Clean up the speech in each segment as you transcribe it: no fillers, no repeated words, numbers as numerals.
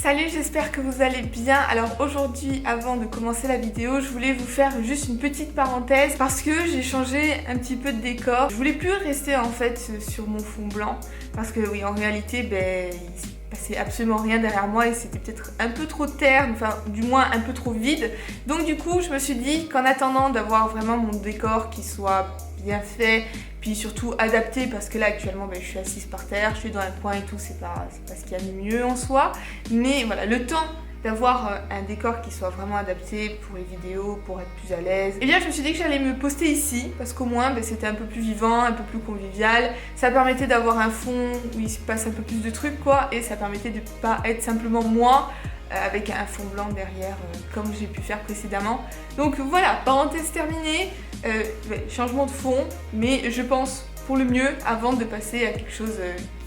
Salut, j'espère que vous allez bien. Alors aujourd'hui, avant de commencer la vidéo, je voulais vous faire juste une petite parenthèse parce que j'ai changé un petit peu de décor. Je voulais plus rester en fait sur mon fond blanc parce que oui, en réalité, il se passait absolument rien derrière moi et c'était peut-être un peu trop terne, enfin du moins un peu trop vide. Donc du coup, je me suis dit qu'en attendant d'avoir vraiment mon décor qui soit bien fait, puis surtout adapté, parce que là actuellement je suis assise par terre, je suis dans un coin et tout, c'est pas ce qu'il y a de mieux en soi, mais voilà, le temps d'avoir un décor qui soit vraiment adapté pour les vidéos, pour être plus à l'aise, et bien je me suis dit que j'allais me poster ici, parce qu'au moins c'était un peu plus vivant, un peu plus convivial, ça permettait d'avoir un fond où il se passe un peu plus de trucs quoi, et ça permettait de pas être simplement moi avec un fond blanc derrière comme j'ai pu faire précédemment. Donc voilà, parenthèse terminée, changement de fond, mais je pense pour le mieux avant de passer à quelque chose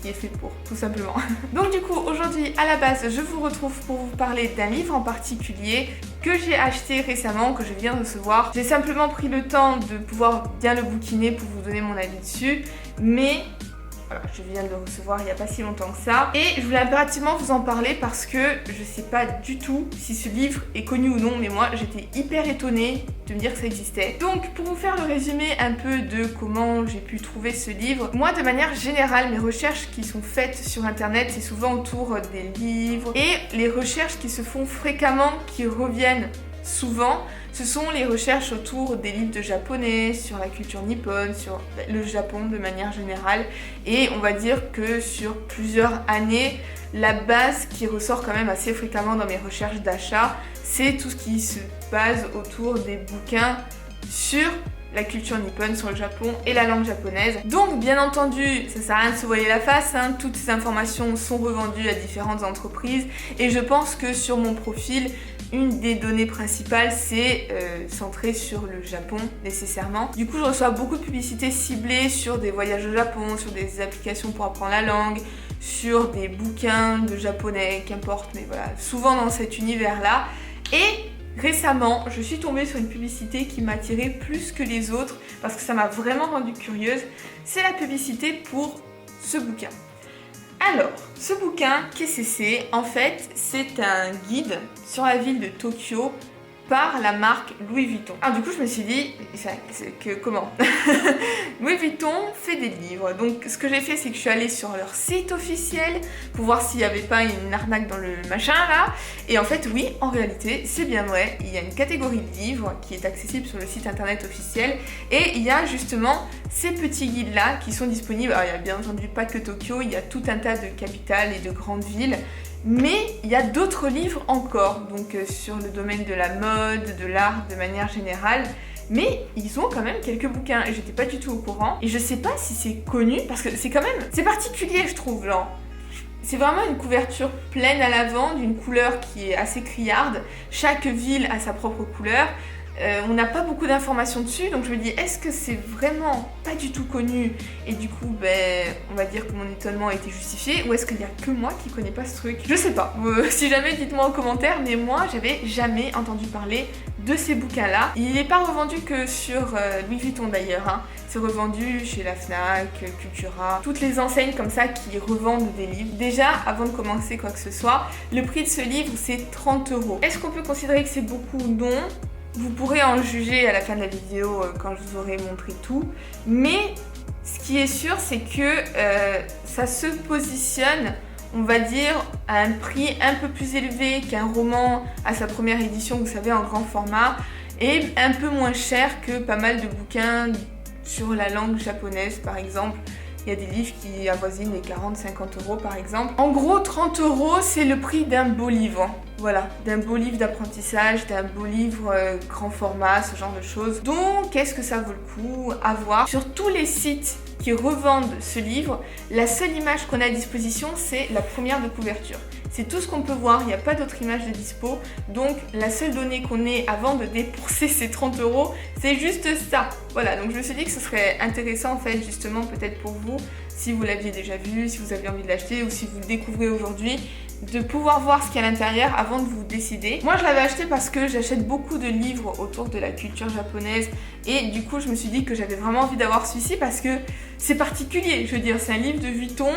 qui est fait pour, tout simplement. Donc du coup aujourd'hui à la base je vous retrouve pour vous parler d'un livre en particulier que j'ai acheté récemment, que je viens de recevoir. J'ai simplement pris le temps de pouvoir bien le bouquiner pour vous donner mon avis dessus, mais voilà, je viens de le recevoir il n'y a pas si longtemps que ça. Et je voulais impérativement vous en parler parce que je sais pas du tout si ce livre est connu ou non, mais moi j'étais hyper étonnée de me dire que ça existait. Donc pour vous faire le résumé un peu de comment j'ai pu trouver ce livre, moi de manière générale mes recherches qui sont faites sur internet c'est souvent autour des livres, et les recherches qui se font fréquemment, qui reviennent souvent, ce sont les recherches autour des livres de japonais, sur la culture nippone, sur le Japon de manière générale. Et on va dire que sur plusieurs années, la base qui ressort quand même assez fréquemment dans mes recherches d'achat, c'est tout ce qui se base autour des bouquins sur la culture nippone, sur le Japon et la langue japonaise. Donc bien entendu, ça sert à rien de se voiler la face, hein, toutes ces informations sont revendues à différentes entreprises et je pense que sur mon profil, une des données principales c'est centré sur le Japon nécessairement. Du coup je reçois beaucoup de publicités ciblées sur des voyages au Japon, sur des applications pour apprendre la langue, sur des bouquins de japonais, qu'importe, mais voilà, souvent dans cet univers là. Et récemment, je suis tombée sur une publicité qui m'a attirée plus que les autres parce que ça m'a vraiment rendue curieuse. C'est la publicité pour ce bouquin. Alors, ce bouquin, qu'est-ce que c'est ? En fait, c'est un guide sur la ville de Tokyo par la marque Louis Vuitton. Alors du coup, je me suis dit, comment Louis Vuitton fait des livres. Donc ce que j'ai fait, c'est que je suis allée sur leur site officiel pour voir s'il n'y avait pas une arnaque dans le machin là. Et en fait, oui, en réalité, c'est bien vrai. Il y a une catégorie de livres qui est accessible sur le site internet officiel. Et il y a justement ces petits guides là qui sont disponibles. Alors il n'y a bien entendu pas que Tokyo, il y a tout un tas de capitales et de grandes villes. Mais il y a d'autres livres encore, donc sur le domaine de la mode, de l'art de manière générale. Mais ils ont quand même quelques bouquins et j'étais pas du tout au courant. Et je sais pas si c'est connu parce que c'est quand même... c'est particulier je trouve, genre. C'est vraiment une couverture pleine à l'avant, d'une couleur qui est assez criarde. Chaque ville a sa propre couleur. On n'a pas beaucoup d'informations dessus, donc je me dis est-ce que c'est vraiment pas du tout connu et du coup on va dire que mon étonnement a été justifié, ou est-ce qu'il y a que moi qui connais pas ce truc? Je sais pas, si jamais dites-moi en commentaire, mais moi j'avais jamais entendu parler de ces bouquins là. Il n'est pas revendu que sur Louis Vuitton d'ailleurs, hein. C'est revendu chez la Fnac, Cultura, toutes les enseignes comme ça qui revendent des livres. Déjà avant de commencer quoi que ce soit, le prix de ce livre c'est 30 €. Est-ce qu'on peut considérer que c'est beaucoup? Non. Vous pourrez en juger à la fin de la vidéo quand je vous aurai montré tout. Mais ce qui est sûr, c'est que ça se positionne, on va dire, à un prix un peu plus élevé qu'un roman à sa première édition, vous savez, en grand format, et un peu moins cher que pas mal de bouquins sur la langue japonaise, par exemple. Il y a des livres qui avoisinent les 40-50 € par exemple. En gros, 30 € c'est le prix d'un beau livre. Voilà, d'un beau livre d'apprentissage, d'un beau livre grand format, ce genre de choses. Donc, est-ce que ça vaut le coup à voir? Sur tous les sites qui revendent ce livre, la seule image qu'on a à disposition, c'est la première de couverture. C'est tout ce qu'on peut voir, il n'y a pas d'autre image de dispo. Donc la seule donnée qu'on ait avant de débourser ces 30 €, c'est juste ça. Voilà, donc je me suis dit que ce serait intéressant en fait justement peut-être pour vous, si vous l'aviez déjà vu, si vous aviez envie de l'acheter ou si vous le découvrez aujourd'hui, de pouvoir voir ce qu'il y a à l'intérieur avant de vous décider. Moi je l'avais acheté parce que j'achète beaucoup de livres autour de la culture japonaise et du coup je me suis dit que j'avais vraiment envie d'avoir celui-ci parce que c'est particulier. Je veux dire, c'est un livre de Vuitton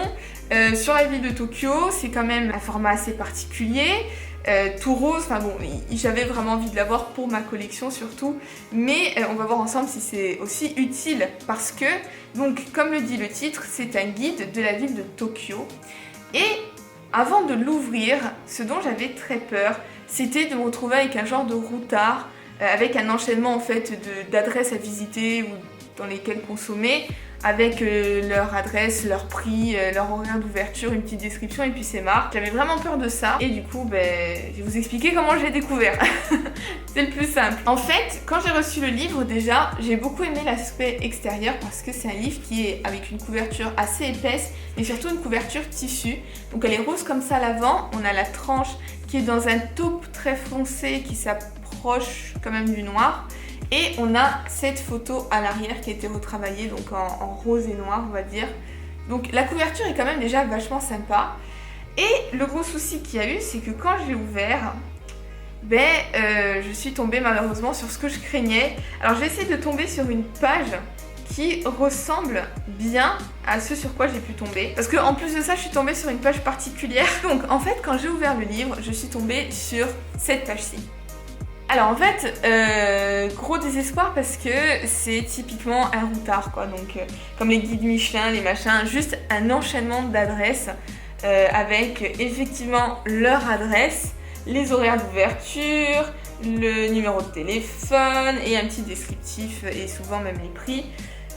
sur la ville de Tokyo, c'est quand même un format assez particulier. Tout rose, enfin bon, j'avais vraiment envie de l'avoir pour ma collection surtout, mais on va voir ensemble si c'est aussi utile parce que, donc comme le dit le titre, c'est un guide de la ville de Tokyo et avant de l'ouvrir, ce dont j'avais très peur, c'était de me retrouver avec un genre de routard, avec un enchaînement en fait d'adresses à visiter ou dans lesquelles consommer, avec leur adresse, leur prix, leur horaire d'ouverture, une petite description et puis c'est marre. J'avais vraiment peur de ça et du coup je vais vous expliquer comment je l'ai découvert. C'est le plus simple. En fait, quand j'ai reçu le livre déjà, j'ai beaucoup aimé l'aspect extérieur parce que c'est un livre qui est avec une couverture assez épaisse mais surtout une couverture tissu. Donc elle est rose comme ça à l'avant, on a la tranche qui est dans un taupe très foncé qui s'approche quand même du noir. Et on a cette photo à l'arrière qui a été retravaillée donc en rose et noir on va dire. Donc la couverture est quand même déjà vachement sympa. Et le gros souci qu'il y a eu c'est que quand j'ai ouvert, je suis tombée malheureusement sur ce que je craignais. Alors j'ai essayé de tomber sur une page qui ressemble bien à ce sur quoi j'ai pu tomber. Parce que en plus de ça je suis tombée sur une page particulière. Donc en fait quand j'ai ouvert le livre je suis tombée sur cette page-ci. Alors en fait, gros désespoir parce que c'est typiquement un routard quoi, donc comme les guides Michelin, les machins, juste un enchaînement d'adresses avec effectivement leur adresse, les horaires d'ouverture, le numéro de téléphone et un petit descriptif et souvent même les prix.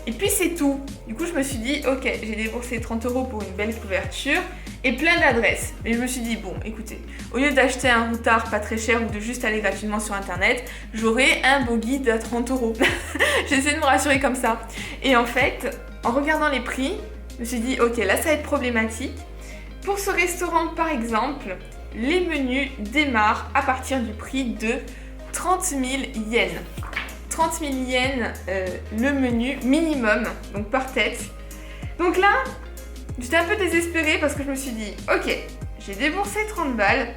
Et puis c'est tout. Du coup je me suis dit ok, j'ai déboursé 30 € pour une belle couverture et plein d'adresses. Mais je me suis dit bon écoutez, au lieu d'acheter un routard pas très cher ou de juste aller gratuitement sur internet, j'aurai un beau guide à 30 €. J'ai essayé de me rassurer comme ça. Et en fait, en regardant les prix, je me suis dit ok là ça va être problématique. Pour ce restaurant par exemple, les menus démarrent à partir du prix de 30 000 yens. 30 000 yens le menu minimum, donc par tête. Donc là, j'étais un peu désespérée parce que je me suis dit, ok, j'ai déboursé 30 balles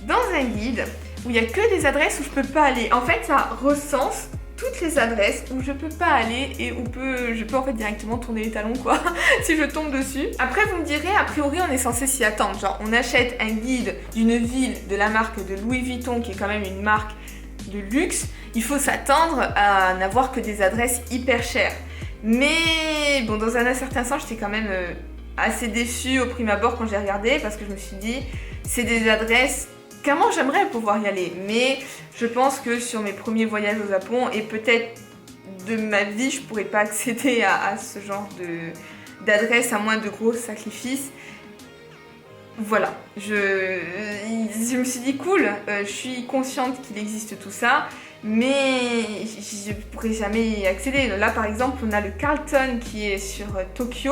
dans un guide où il n'y a que des adresses où je peux pas aller. En fait, ça recense toutes les adresses où je peux pas aller et où je peux en fait directement tourner les talons quoi, si je tombe dessus. Après vous me direz, a priori on est censé s'y attendre, genre on achète un guide d'une ville de la marque de Louis Vuitton qui est quand même une marque de luxe, il faut s'attendre à n'avoir que des adresses hyper chères. Mais bon, dans un certain sens, j'étais quand même assez déçue au prime abord quand j'ai regardé parce que je me suis dit, c'est des adresses, clairement j'aimerais pouvoir y aller, mais je pense que sur mes premiers voyages au Japon et peut-être de ma vie, je pourrais pas accéder à ce genre d'adresse à moins de gros sacrifices. Voilà, je me suis dit cool, je suis consciente qu'il existe tout ça, mais je ne pourrais jamais y accéder. Là par exemple, on a le Carlton qui est sur Tokyo,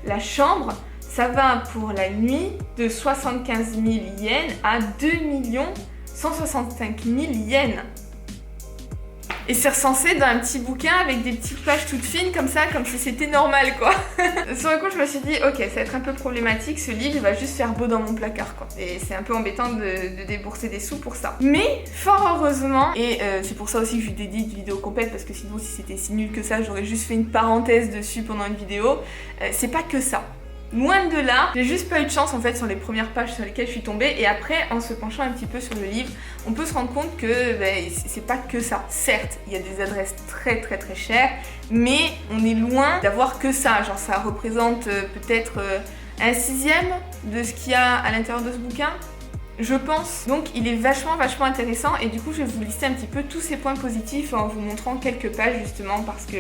la chambre, ça va pour la nuit de 75 000 yens à 2 165 000 yens. Et c'est recensé dans un petit bouquin avec des petites pages toutes fines comme ça, comme si c'était normal quoi. Sur le coup je me suis dit ok, ça va être un peu problématique, ce livre il va juste faire beau dans mon placard quoi. Et c'est un peu embêtant de débourser des sous pour ça. Mais fort heureusement, et c'est pour ça aussi que je lui dédie une vidéo complète parce que sinon si c'était si nul que ça j'aurais juste fait une parenthèse dessus pendant une vidéo. C'est pas que ça. Loin de là, j'ai juste pas eu de chance en fait sur les premières pages sur lesquelles je suis tombée et après en se penchant un petit peu sur le livre, on peut se rendre compte que c'est pas que ça. Certes, il y a des adresses très chères, mais on est loin d'avoir que ça. Genre ça représente peut-être un sixième de ce qu'il y a à l'intérieur de ce bouquin, je pense. Donc il est vachement intéressant et du coup je vais vous lister un petit peu tous ces points positifs en vous montrant quelques pages justement parce que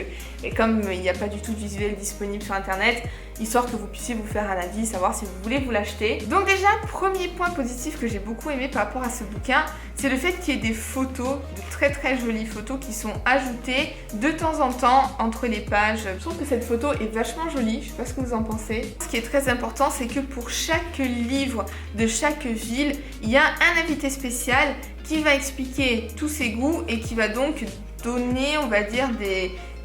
comme il n'y a pas du tout de visuel disponible sur internet, histoire que vous puissiez vous faire un avis, savoir si vous voulez vous l'acheter. Donc déjà, premier point positif que j'ai beaucoup aimé par rapport à ce bouquin, c'est le fait qu'il y ait des photos, de très jolies photos qui sont ajoutées de temps en temps entre les pages. Je trouve que cette photo est vachement jolie, je sais pas ce que vous en pensez. Ce qui est très important, c'est que pour chaque livre de chaque ville, il y a un invité spécial qui va expliquer tous ses goûts et qui va donc donner, on va dire,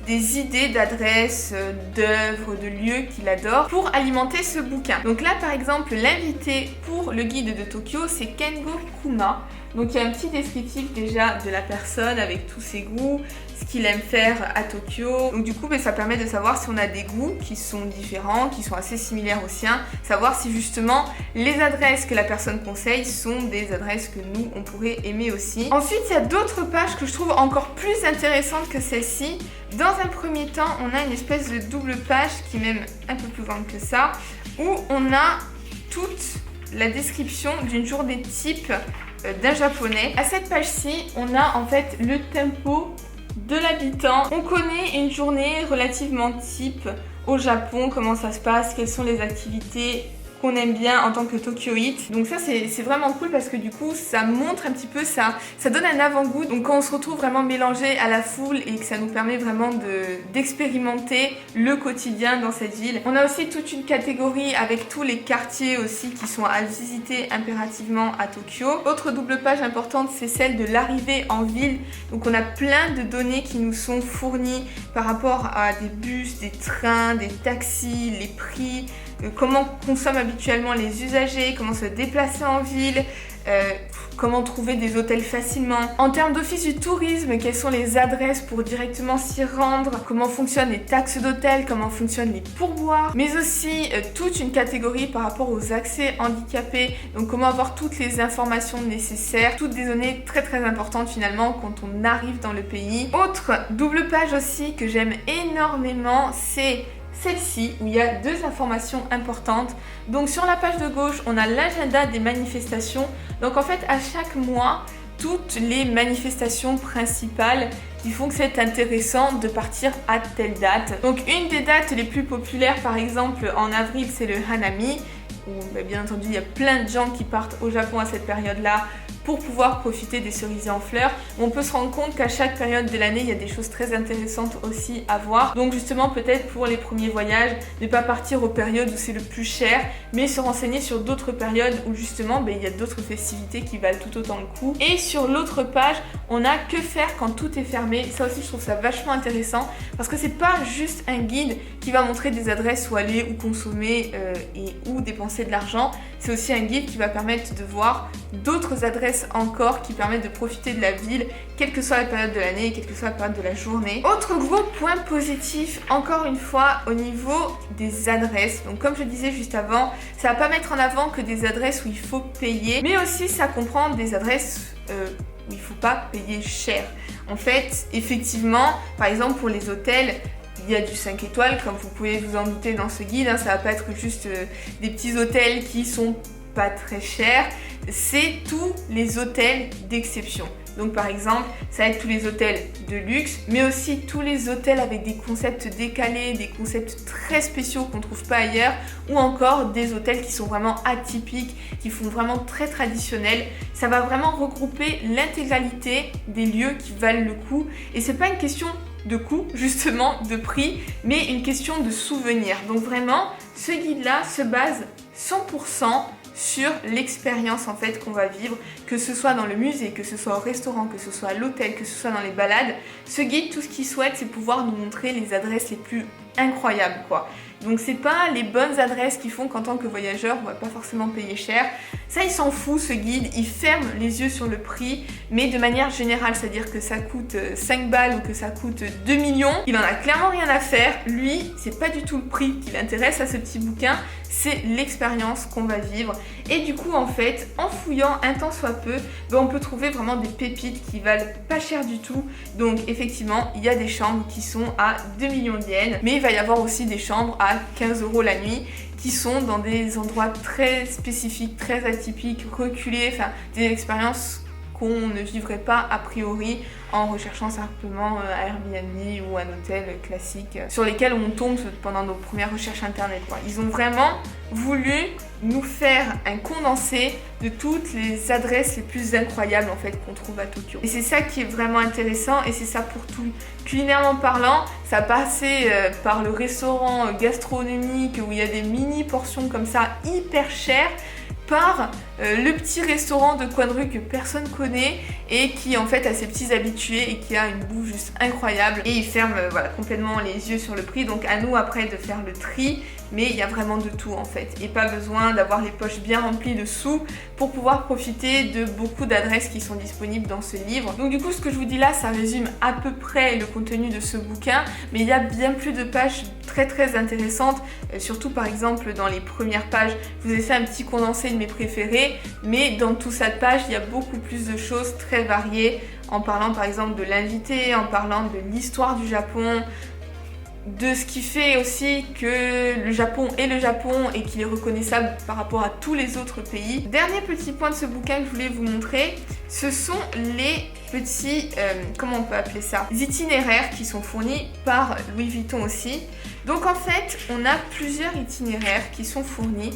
des idées d'adresses, d'œuvres, de lieux qu'il adore pour alimenter ce bouquin. Donc là par exemple l'invité pour le guide de Tokyo c'est Kengo Kuma. Donc il y a un petit descriptif déjà de la personne avec tous ses goûts, ce qu'il aime faire à Tokyo. Donc du coup ça permet de savoir si on a des goûts qui sont différents, qui sont assez similaires aux siens, savoir si justement les adresses que la personne conseille sont des adresses que nous on pourrait aimer aussi. Ensuite il y a d'autres pages que je trouve encore plus intéressantes que celle-ci. Dans un premier temps on a une espèce de double page qui est même un peu plus grande que ça, où on a toute la description d'une journée type d'un japonais. À cette page-ci, on a en fait le tempo de l'habitant. On connaît une journée relativement type au Japon, comment ça se passe, quelles sont les activités qu'on aime bien en tant que Tokyoïte. Donc ça c'est vraiment cool parce que du coup ça montre un petit peu ça donne un avant-goût. Donc quand on se retrouve vraiment mélangé à la foule et que ça nous permet vraiment d'expérimenter le quotidien dans cette ville. On a aussi toute une catégorie avec tous les quartiers aussi qui sont à visiter impérativement à Tokyo. Autre double page importante c'est celle de l'arrivée en ville. Donc on a plein de données qui nous sont fournies par rapport à des bus, des trains, des taxis, les prix, comment consomment habituellement les usagers, comment se déplacer en ville, comment trouver des hôtels facilement. En termes d'office du tourisme, quelles sont les adresses pour directement s'y rendre, comment fonctionnent les taxes d'hôtel, comment fonctionnent les pourboires, mais aussi toute une catégorie par rapport aux accès handicapés, donc comment avoir toutes les informations nécessaires, toutes des données très très importantes finalement quand on arrive dans le pays. Autre double page aussi que j'aime énormément, c'est celle-ci où il y a deux informations importantes. Donc sur la page de gauche on a l'agenda des manifestations. Donc en fait à chaque mois toutes les manifestations principales qui font que c'est intéressant de partir à telle date. Donc une des dates les plus populaires par exemple en avril c'est le Hanami où bien entendu il y a plein de gens qui partent au Japon à cette période là pour pouvoir profiter des cerisiers en fleurs. On peut se rendre compte qu'à chaque période de l'année, il y a des choses très intéressantes aussi à voir. Donc justement, peut-être pour les premiers voyages, ne pas partir aux périodes où c'est le plus cher, mais se renseigner sur d'autres périodes où justement, il y a d'autres festivités qui valent tout autant le coup. Et sur l'autre page, on a que faire quand tout est fermé. Ça aussi, je trouve ça vachement intéressant parce que c'est pas juste un guide qui va montrer des adresses où aller, où consommer et où dépenser de l'argent. C'est aussi un guide qui va permettre de voir d'autres adresses encore qui permettent de profiter de la ville, quelle que soit la période de l'année, quelle que soit la période de la journée. Autre gros point positif, encore une fois, au niveau des adresses. Donc comme je disais juste avant, ça va pas mettre en avant que des adresses où il faut payer, mais aussi ça comprend des adresses où il faut pas payer cher. En fait, effectivement, par exemple pour les hôtels, il y a du 5 étoiles, comme vous pouvez vous en douter dans ce guide, ça va pas être juste des petits hôtels qui sont pas très chers, c'est tous les hôtels d'exception. Donc par exemple, ça va être tous les hôtels de luxe, mais aussi tous les hôtels avec des concepts décalés, des concepts très spéciaux qu'on ne trouve pas ailleurs, ou encore des hôtels qui sont vraiment atypiques, qui font vraiment très traditionnels. Ça va vraiment regrouper l'intégralité des lieux qui valent le coup, et c'est pas une question de coût, justement, de prix, mais une question de souvenir. Donc vraiment, ce guide-là se base 100% sur l'expérience en fait qu'on va vivre, que ce soit dans le musée, que ce soit au restaurant, que ce soit à l'hôtel, que ce soit dans les balades. Ce guide, tout ce qu'il souhaite, c'est pouvoir nous montrer les adresses les plus incroyables, quoi. Donc c'est pas les bonnes adresses qui font qu'en tant que voyageur, on va pas forcément payer cher. Ça, il s'en fout, ce guide, il ferme les yeux sur le prix, mais de manière générale, c'est-à-dire que ça coûte 5 balles ou que ça coûte 2 millions, il en a clairement rien à faire. Lui, c'est pas du tout le prix qui l'intéresse à ce petit bouquin, c'est l'expérience qu'on va vivre. Et du coup, en fait, en fouillant un tant soit peu, on peut trouver vraiment des pépites qui valent pas cher du tout. Donc effectivement, il y a des chambres qui sont à 2 millions de yens, mais il va y avoir aussi des chambres à 15 € la nuit qui sont dans des endroits très spécifiques, très atypiques, reculés, enfin des expériences qu'on ne vivrait pas a priori en recherchant simplement un Airbnb ou un hôtel classique sur lesquels on tombe pendant nos premières recherches internet, quoi. Ils ont vraiment voulu nous faire un condensé de toutes les adresses les plus incroyables en fait qu'on trouve à Tokyo. Et c'est ça qui est vraiment intéressant et c'est ça pour tout. Culinairement parlant, ça passait par le restaurant gastronomique où il y a des mini portions comme ça hyper chères, par le petit restaurant de coin de rue que personne connaît et qui en fait a ses petits habitués et qui a une bouffe juste incroyable et il ferme voilà, complètement les yeux sur le prix, donc à nous après de faire le tri, mais il y a vraiment de tout en fait et pas besoin d'avoir les poches bien remplies de sous pour pouvoir profiter de beaucoup d'adresses qui sont disponibles dans ce livre. Donc du coup ce que je vous dis là, ça résume à peu près le contenu de ce bouquin, mais il y a bien plus de pages très intéressantes, surtout par exemple dans les premières pages, je vous ai fait un petit condensé de mes préférés, mais dans toute cette page il y a beaucoup plus de choses très variées, en parlant par exemple de l'invité, en parlant de l'histoire du Japon, de ce qui fait aussi que le Japon est le Japon et qu'il est reconnaissable par rapport à tous les autres pays. Dernier petit point de ce bouquin que je voulais vous montrer, ce sont les petits, comment on peut appeler ça, les itinéraires qui sont fournis par Louis Vuitton aussi. Donc en fait, on a plusieurs itinéraires qui sont fournis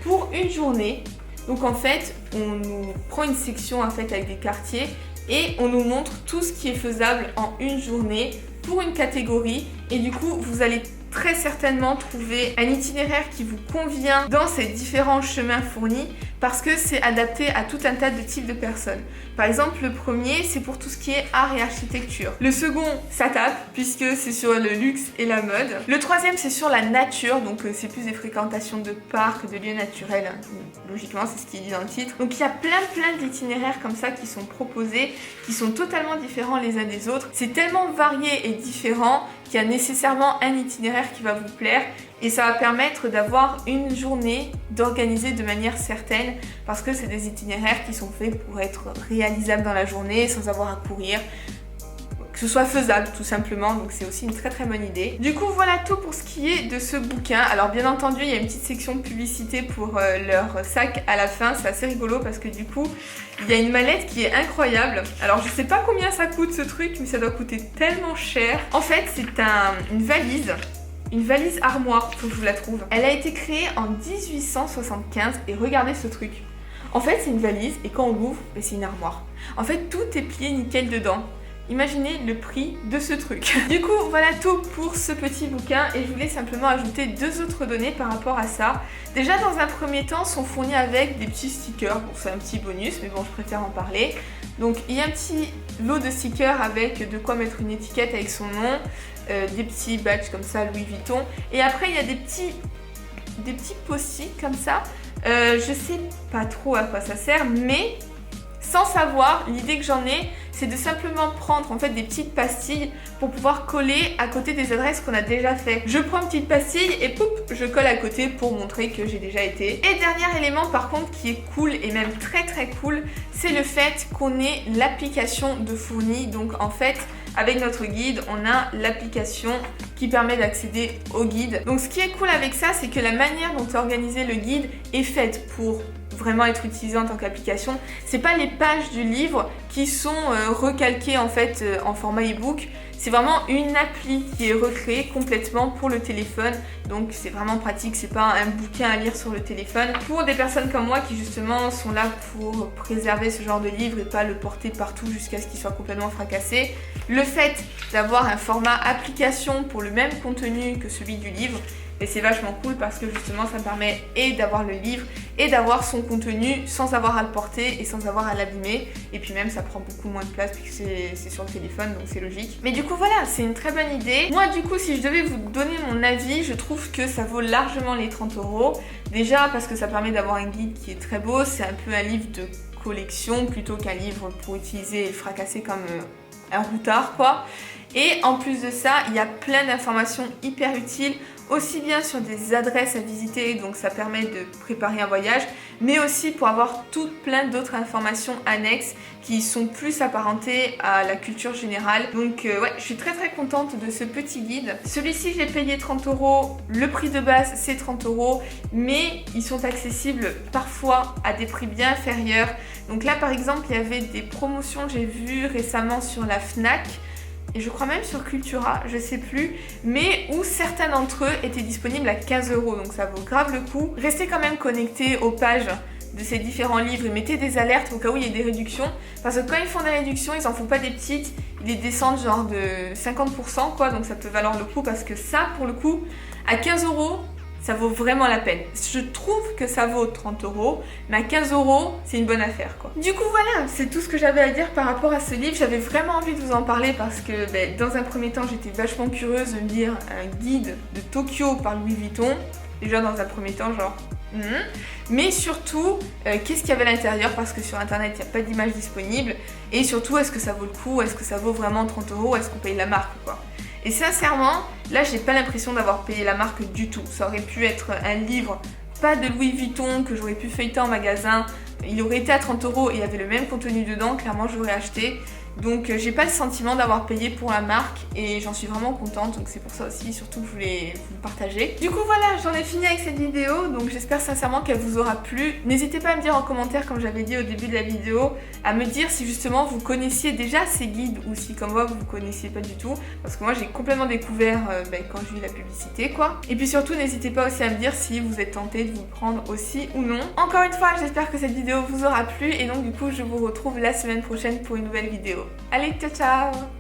pour une journée. Donc en fait, on nous prend une section en fait avec des quartiers et on nous montre tout ce qui est faisable en une journée pour une catégorie et du coup vous allez très certainement trouver un itinéraire qui vous convient dans ces différents chemins fournis parce que c'est adapté à tout un tas de types de personnes. Par exemple, le premier, c'est pour tout ce qui est art et architecture. Le second, ça tape, puisque c'est sur le luxe et la mode. Le troisième, c'est sur la nature, donc c'est plus des fréquentations de parcs, de lieux naturels. Logiquement, c'est ce qui est dit dans le titre. Donc il y a plein d'itinéraires comme ça qui sont proposés, qui sont totalement différents les uns des autres. C'est tellement varié et différent qu'il y a nécessairement un itinéraire qui va vous plaire. Et ça va permettre d'avoir une journée d'organiser de manière certaine parce que c'est des itinéraires qui sont faits pour être réalisables dans la journée sans avoir à courir, que ce soit faisable tout simplement, donc c'est aussi une très bonne idée. Du coup voilà tout pour ce qui est de ce bouquin. Alors bien entendu il y a une petite section de publicité pour leur sac à la fin, c'est assez rigolo parce que du coup il y a une mallette qui est incroyable. Alors je sais pas combien ça coûte ce truc mais ça doit coûter tellement cher. En fait c'est une valise armoire, faut que je vous la trouve. Elle a été créée en 1875 et regardez ce truc. En fait, c'est une valise et quand on l'ouvre, c'est une armoire. En fait, tout est plié nickel dedans. Imaginez le prix de ce truc. Du coup, voilà tout pour ce petit bouquin et je voulais simplement ajouter deux autres données par rapport à ça. Déjà, dans un premier temps, sont fournis avec des petits stickers. Bon, c'est un petit bonus, mais bon, je préfère en parler. Donc, il y a un petit lot de stickers avec de quoi mettre une étiquette avec son nom, des petits badges comme ça, Louis Vuitton. Et après, il y a des petits post-it comme ça. Je sais pas trop à quoi ça sert, mais sans savoir, l'idée que j'en ai, c'est de simplement prendre en fait des petites pastilles pour pouvoir coller à côté des adresses qu'on a déjà fait. Je prends une petite pastille et poup, je colle à côté pour montrer que j'ai déjà été. Et dernier élément par contre qui est cool et même très cool, c'est le fait qu'on ait l'application de fourni. Donc en fait, avec notre guide, on a l'application qui permet d'accéder au guide. Donc ce qui est cool avec ça, c'est que la manière dont est organisé le guide est faite pour vraiment être utilisé en tant qu'application. C'est pas les pages du livre qui sont recalquées en fait en format e-book. C'est vraiment une appli qui est recréée complètement pour le téléphone. Donc c'est vraiment pratique, c'est pas un bouquin à lire sur le téléphone. Pour des personnes comme moi qui justement sont là pour préserver ce genre de livre et pas le porter partout jusqu'à ce qu'il soit complètement fracassé, le fait d'avoir un format application pour le même contenu que celui du livre, et c'est vachement cool parce que justement ça me permet et d'avoir le livre et d'avoir son contenu sans avoir à le porter et sans avoir à l'abîmer. Et puis même ça prend beaucoup moins de place puisque c'est sur le téléphone, donc c'est logique. Mais du coup voilà, c'est une très bonne idée. Moi du coup si je devais vous donner mon avis, je trouve que ça vaut largement les 30 €. Déjà parce que ça permet d'avoir un guide qui est très beau, c'est un peu un livre de collection plutôt qu'un livre pour utiliser et le fracasser comme un routard quoi. Et en plus de ça, il y a plein d'informations hyper utiles, aussi bien sur des adresses à visiter, donc ça permet de préparer un voyage, mais aussi pour avoir plein d'autres informations annexes qui sont plus apparentées à la culture générale. Donc ouais, je suis très contente de ce petit guide. Celui-ci, j'ai payé 30 €, le prix de base c'est 30 €, mais ils sont accessibles parfois à des prix bien inférieurs. Donc là par exemple, il y avait des promotions que j'ai vues récemment sur la Fnac, et je crois même sur Cultura, je sais plus, mais où certains d'entre eux étaient disponibles à 15 €, donc ça vaut grave le coup. Restez quand même connectés aux pages de ces différents livres et mettez des alertes au cas où il y ait des réductions, parce que quand ils font des réductions, ils en font pas des petites, ils les descendent genre de 50% quoi, donc ça peut valoir le coup parce que ça pour le coup, à 15 €, ça vaut vraiment la peine. Je trouve que ça vaut 30 €, mais à 15 €, c'est une bonne affaire quoi. Du coup voilà, c'est tout ce que j'avais à dire par rapport à ce livre. J'avais vraiment envie de vous en parler parce que dans un premier temps, j'étais vachement curieuse de lire un guide de Tokyo par Louis Vuitton. Déjà dans un premier temps, genre... Mais surtout, qu'est-ce qu'il y avait à l'intérieur, parce que sur internet il n'y a pas d'image disponible. Et surtout, est-ce que ça vaut le coup, est-ce que ça vaut vraiment 30 €, est-ce qu'on paye la marque ou quoi. Et sincèrement, là j'ai pas l'impression d'avoir payé la marque du tout. Ça aurait pu être un livre pas de Louis Vuitton que j'aurais pu feuilleter en magasin. Il aurait été à 30 € et il y avait le même contenu dedans, clairement j'aurais acheté. Donc j'ai pas le sentiment d'avoir payé pour la marque et j'en suis vraiment contente, donc c'est pour ça aussi surtout que je voulais vous le partager. Du coup voilà, j'en ai fini avec cette vidéo, donc j'espère sincèrement qu'elle vous aura plu. N'hésitez pas à me dire en commentaire, comme j'avais dit au début de la vidéo, à me dire si justement vous connaissiez déjà ces guides ou si comme moi vous ne connaissiez pas du tout, parce que moi j'ai complètement découvert quand j'ai vu la publicité quoi. Et puis surtout n'hésitez pas aussi à me dire si vous êtes tenté de vous prendre aussi ou non. Encore une fois, j'espère que cette vidéo vous aura plu et donc du coup je vous retrouve la semaine prochaine pour une nouvelle vidéo. Allez, ciao ciao!